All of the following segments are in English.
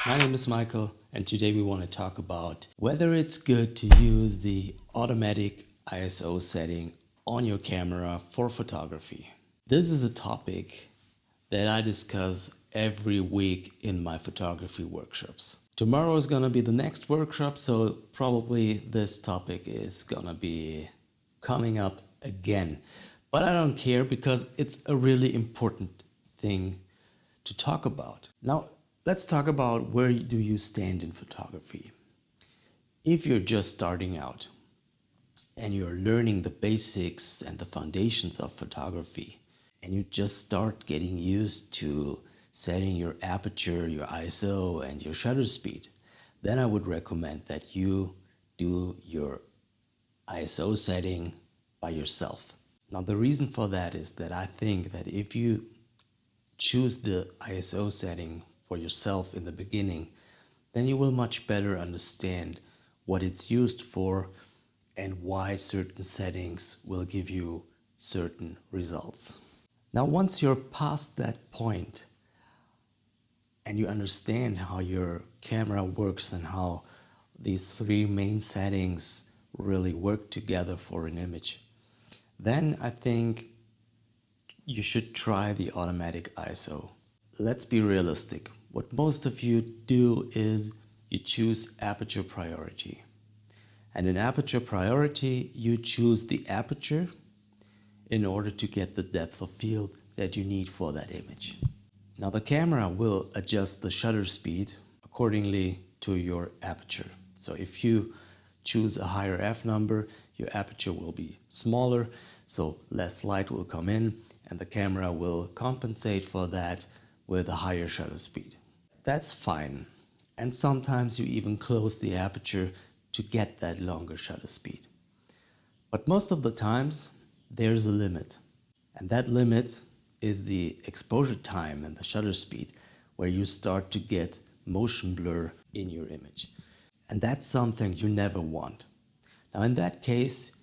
My name is Michael, and today we want to talk about whether it's good to use the automatic ISO setting on your camera for photography. This is a topic that I discuss every week in my photography workshops. Tomorrow is going to be the next workshop, so probably this topic is going to be coming up again. But I don't care because it's a really important thing to talk about. Now, let's talk about where do you stand in photography. If you're just starting out and you're learning the basics and the foundations of photography, and you just start getting used to setting your aperture, your ISO, and your shutter speed, then I would recommend that you do your ISO setting by yourself. Now, the reason for that is that I think that if you choose the ISO setting for yourself in the beginning, then you will much better understand what it's used for and why certain settings will give you certain results. Now, once you're past that point and you understand how your camera works and how these three main settings really work together for an image, then I think you should try the automatic ISO. Let's be realistic. What most of you do is you choose aperture priority. And in aperture priority, you choose the aperture in order to get the depth of field that you need for that image. Now, the camera will adjust the shutter speed accordingly to your aperture. So if you choose a higher f number, your aperture will be smaller, so less light will come in, and the camera will compensate for that with a higher shutter speed. That's fine. And sometimes you even close the aperture to get that longer shutter speed. But most of the times, there's a limit. And that limit is the exposure time and the shutter speed, where you start to get motion blur in your image. And that's something you never want. Now, in that case,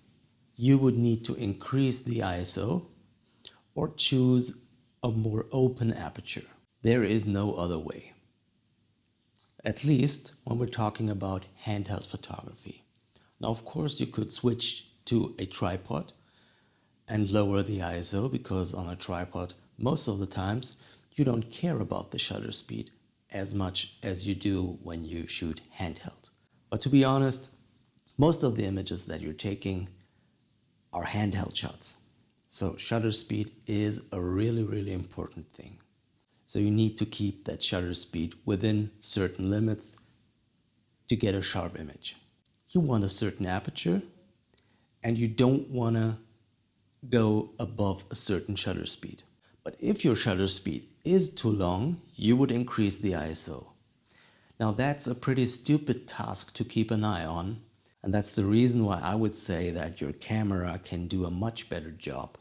you would need to increase the ISO or choose a more open aperture. There is no other way. At least when we're talking about handheld photography. Now, of course, you could switch to a tripod and lower the ISO, because on a tripod, most of the times, you don't care about the shutter speed as much as you do when you shoot handheld. But to be honest, most of the images that you're taking are handheld shots. So shutter speed is a really, really important thing. So you need to keep that shutter speed within certain limits to get a sharp image. You want a certain aperture, and you don't want to go above a certain shutter speed. But if your shutter speed is too long, you would increase the ISO. Now, that's a pretty stupid task to keep an eye on, and that's the reason why I would say that your camera can do a much better job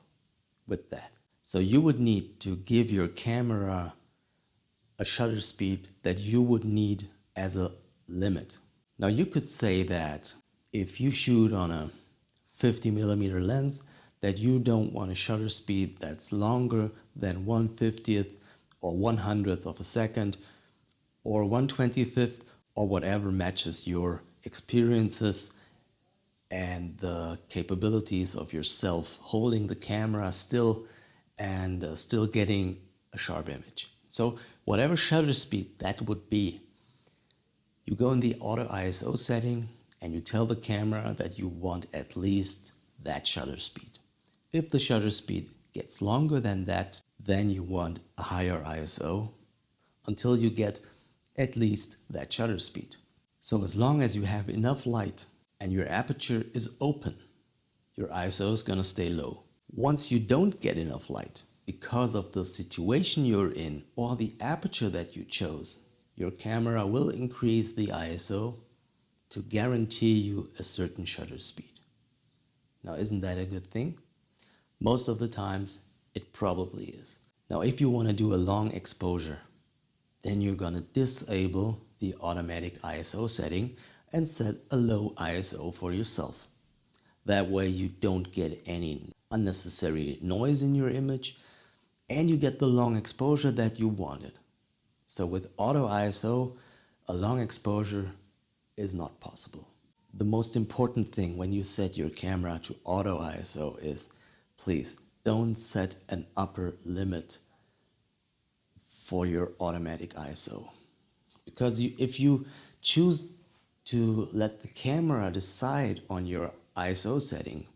with that. So you would need to give your camera a shutter speed that you would need as a limit. Now, you could say that if you shoot on a 50mm lens, that you don't want a shutter speed that's longer than 1/50th or 100th of a second or 1/25th, or whatever matches your experiences and the capabilities of yourself holding the camera still and still getting a sharp image. So whatever shutter speed that would be, you go in the auto ISO setting and you tell the camera that you want at least that shutter speed. If the shutter speed gets longer than that, then you want a higher ISO until you get at least that shutter speed. So as long as you have enough light and your aperture is open, your ISO is going to stay low. Once you don't get enough light because of the situation you're in or the aperture that you chose, your camera will increase the ISO to guarantee you a certain shutter speed. Now, isn't that a good thing? Most of the times, it probably is. Now, if you want to do a long exposure, then you're going to disable the automatic ISO setting and set a low ISO for yourself. That way you don't get any unnecessary noise in your image and you get the long exposure that you wanted. So with auto ISO, a long exposure is not possible. The most important thing when you set your camera to auto ISO is please don't set an upper limit for your automatic ISO. Because if you choose to let the camera decide on your ISO setting,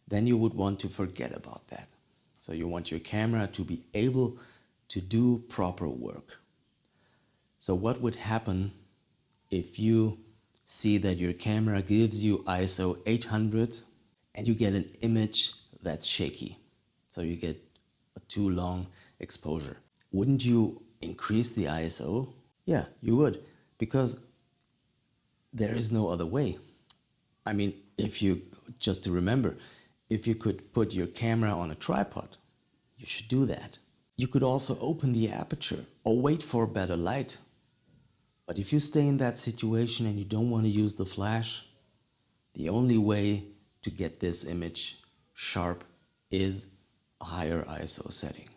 then you would want to forget about that. So you want your camera to be able to do proper work. So what would happen if you see that your camera gives you ISO 800 and you get an image that's shaky? So you get a too long exposure. Wouldn't you increase the ISO? Yeah, you would, because there is no other way. I mean, just to remember, if you could put your camera on a tripod, you should do that. You could also open the aperture or wait for better light. But if you stay in that situation and you don't want to use the flash, the only way to get this image sharp is a higher ISO setting.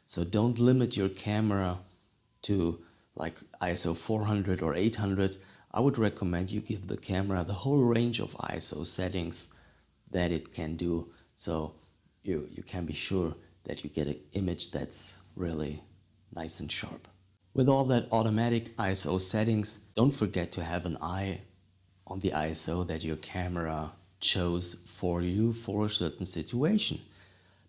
So don't limit your camera to like ISO 400 or 800. I would recommend you give the camera the whole range of ISO settings that it can do, so you can be sure that you get an image that's really nice and sharp. With all that automatic ISO settings, don't forget to have an eye on the ISO that your camera chose for you for a certain situation.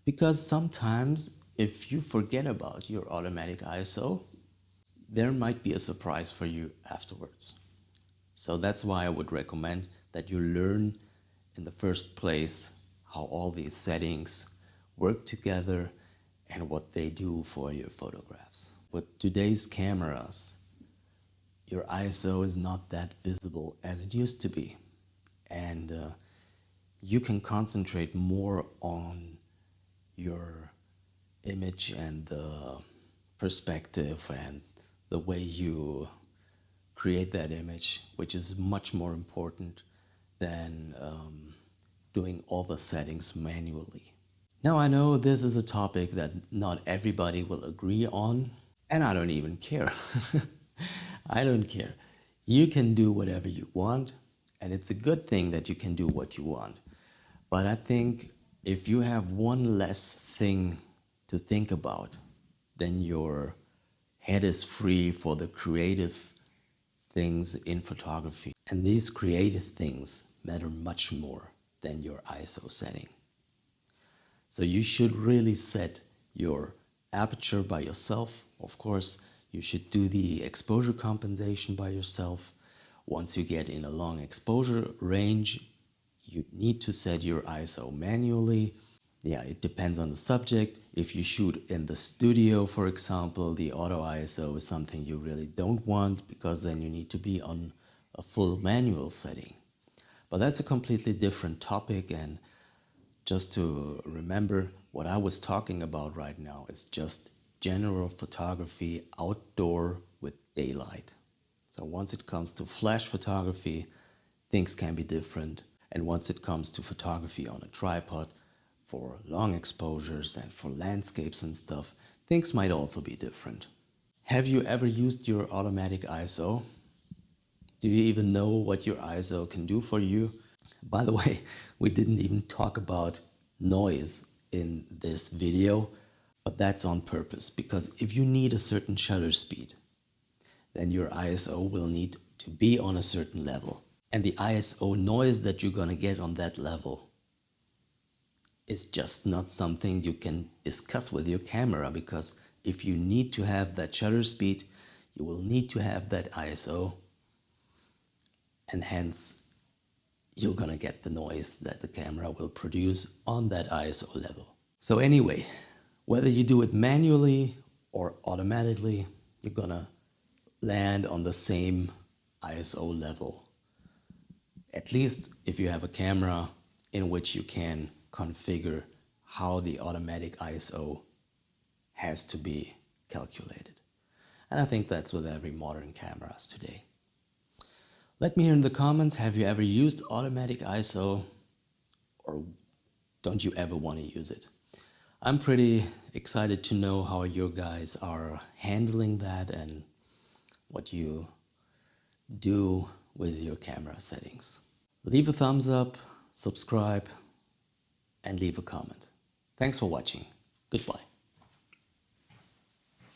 Because sometimes if you forget about your automatic ISO, there might be a surprise for you afterwards. So that's why I would recommend that you learn in the first place how all these settings work together and what they do for your photographs. With today's cameras, your ISO is not that visible as it used to be. And you can concentrate more on your image and the perspective and the way you create that image, which is much more important than doing all the settings manually. Now I know this is a topic that not everybody will agree on, and I don't even care. I don't care. You can do whatever you want, and it's a good thing that you can do what you want. But I think if you have one less thing to think about, then your head is free for the creative things in photography. And these creative things matter much more than your ISO setting. So you should really set your aperture by yourself. Of course, you should do the exposure compensation by yourself. Once you get in a long exposure range, you need to set your ISO manually. Yeah, it depends on the subject. If you shoot in the studio, for example, the auto ISO is something you really don't want, because then you need to be on a full manual setting. But that's a completely different topic, and just to remember, what I was talking about right now is just general photography outdoor with daylight. So once it comes to flash photography, things can be different. And once it comes to photography on a tripod, for long exposures and for landscapes and stuff, things might also be different. Have you ever used your automatic ISO? Do you even know what your ISO can do for you? By the way, we didn't even talk about noise in this video, but that's on purpose, because if you need a certain shutter speed, then your ISO will need to be on a certain level. And the ISO noise that you're gonna get on that level is just not something you can discuss with your camera, because if you need to have that shutter speed, you will need to have that ISO, and hence you're gonna get the noise that the camera will produce on that ISO level. So anyway, whether you do it manually or automatically, you're gonna land on the same ISO level. At least if you have a camera in which you can configure how the automatic ISO has to be calculated. And I think that's with every modern cameras today. Let me hear in the comments, have you ever used automatic ISO, or don't you ever want to use it? I'm pretty excited to know how you guys are handling that and what you do with your camera settings. Leave a thumbs up, subscribe, and leave a comment. Thanks for watching. Goodbye.